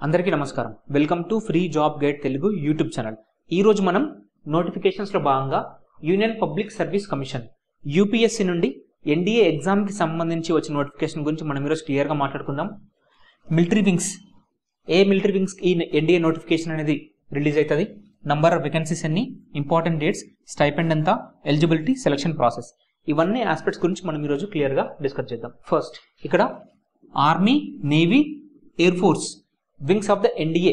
అందరికీ నమస్కారం. Welcome to free job guide Telugu YouTube channel. ఈ రోజు మనం నోటిఫికేషన్స్ లో భాగంగా union public service commission UPSC నుండి ఎన్డీఏ ఎగ్జామ్ కి సంబంధించి వచ్చిన నోటిఫికేషన్ గురించి మనం ఈరోజు క్లియర్ గా మాట్లాడుకుందాం. మిలిటరీ వింగ్స్ ఈ ఎన్డీఏ నోటిఫికేషన్ అనేది రిలీజ్ అవుతుంది. నంబర్ ఆఫ్ వేకెన్సీస్ ఎన్ని, ఇంపార్టెంట్ డేట్స్, స్టైపెండ్ ఎంత, ఎలిజిబిలిటీ, సెలక్షన్ ప్రాసెస్, ఇవన్నీ ఆస్పెక్ట్స్ గురించి మనం ఈరోజు క్లియర్ గా డిస్కస్ చేద్దాం. ఫస్ట్ ఇక్కడ army, navy, air force wings of the NDA,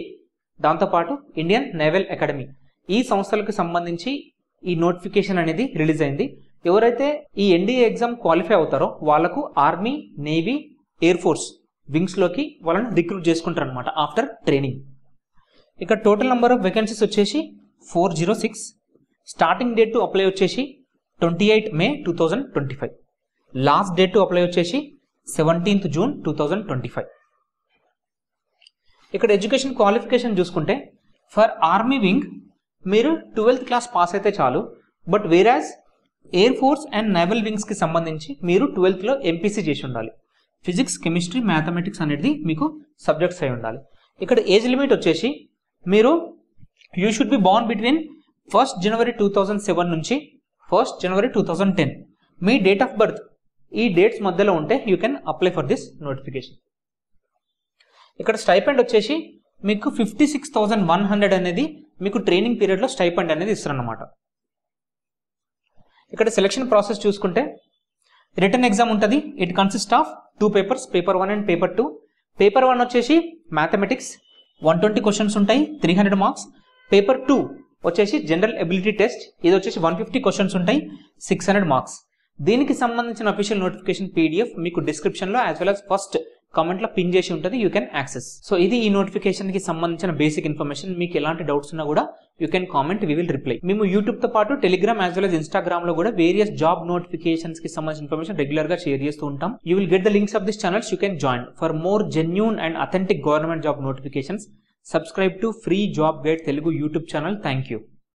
దాంతోపాటు ఇండియన్ నేవల్ అకాడమీ, ఈ సంస్థలకు సంబంధించి ఈ నోటిఫికేషన్ అనేది రిలీజ్ అయింది. ఎవరైతే ఈ ఎన్డీఏ ఎగ్జామ్ క్వాలిఫై అవుతారో వాళ్ళకు army, navy, air force wings లోకి వాళ్ళని రిక్రూట్ చేసుకుంటారు అనమాట ఆఫ్టర్ ట్రైనింగ్. ఇక్కడ టోటల్ నెంబర్ ఆఫ్ వేకెన్సీస్ వచ్చేసి 406. స్టార్టింగ్ డేట్ టు అప్లై వచ్చేసి 28 May 2025. Last date to apply వచ్చేసి 17th June 2025. ఇక్కడ ఎడ్యుకేషన్ క్వాలిఫికేషన్ చూసుకుంటే ఫర్ ఆర్మీ వింగ్ మీరు 12th క్లాస్ పాస్ అయితే చాలు. But whereas air force and naval wings కి సంబంధించి మీరు 12th లో ఎంపీసీ చేసి ఉండాలి. ఫిజిక్స్, కెమిస్ట్రీ, మ్యాథమెటిక్స్ అనేది మీకు సబ్జెక్ట్స్ అయి ఉండాలి. ఇక్కడ ఏజ్ లిమిట్ వచ్చేసి మీరు you should be born between 1st January 2007 నుంచి 1st January 2010. Me date of birth ఈ డేట్స్ మధ్యలో ఉంటే you can apply for this notification. ఇక్కడ స్టైపెండ్ వచ్చేసి మీకు 56,100 అనేది మీకు ట్రైనింగ్ పీరియడ్ లో స్టైపెండ్ అనేది ఇస్తారన్నమాట. ఇక్కడ సెలక్షన్ ప్రాసెస్ చూసుకుంటే రిటర్న్ ఎగ్జామ్ ఉంటుంది. It consist of 2 papers, paper 1 and paper 2. Paper 1 వచ్చేసి మ్యాథమెటిక్స్ 120 క్వశ్చన్స్ ఉంటాయి, 300 మార్క్స్. పేపర్ 2 వచ్చేసి జనరల్ ఎబిలిటీ టెస్ట్, ఇది వచ్చేసి 150 క్వశ్చన్స్ ఉంటాయి, 600 మార్క్స్. దీనికి సంబంధించిన అఫీషియల్ నోటిఫికేషన్ పీడిఎఫ్ మీకు డిస్క్రిప్షన్ లో as well as first comment లో పిన్ చేసి ఉంటుంది, యూ కెన్ యాక్సెస్. సో ఇది ఈ నోటిఫికేషన్ కి సంబంధించిన బేసిక్ ఇన్ఫర్మేషన్. మీకు ఎలాంటి డౌట్స్ ఉన్నా కూడా you can comment, we will reply. మేము యూట్యూబ్ తో పాటు Telegram as well as Instagram లో కూడా వేరియస్ జాబ్ నోటిఫికేషన్స్ కి సంబంధించిన ఇన్ఫర్మేషన్ రెగ్యులర్ గా షేర్ చేస్తూ ఉంటాం. You will get the links of this channels, you can join. For more genuine and authentic government job notifications, subscribe to free job guide Telugu YouTube channel. Thank you.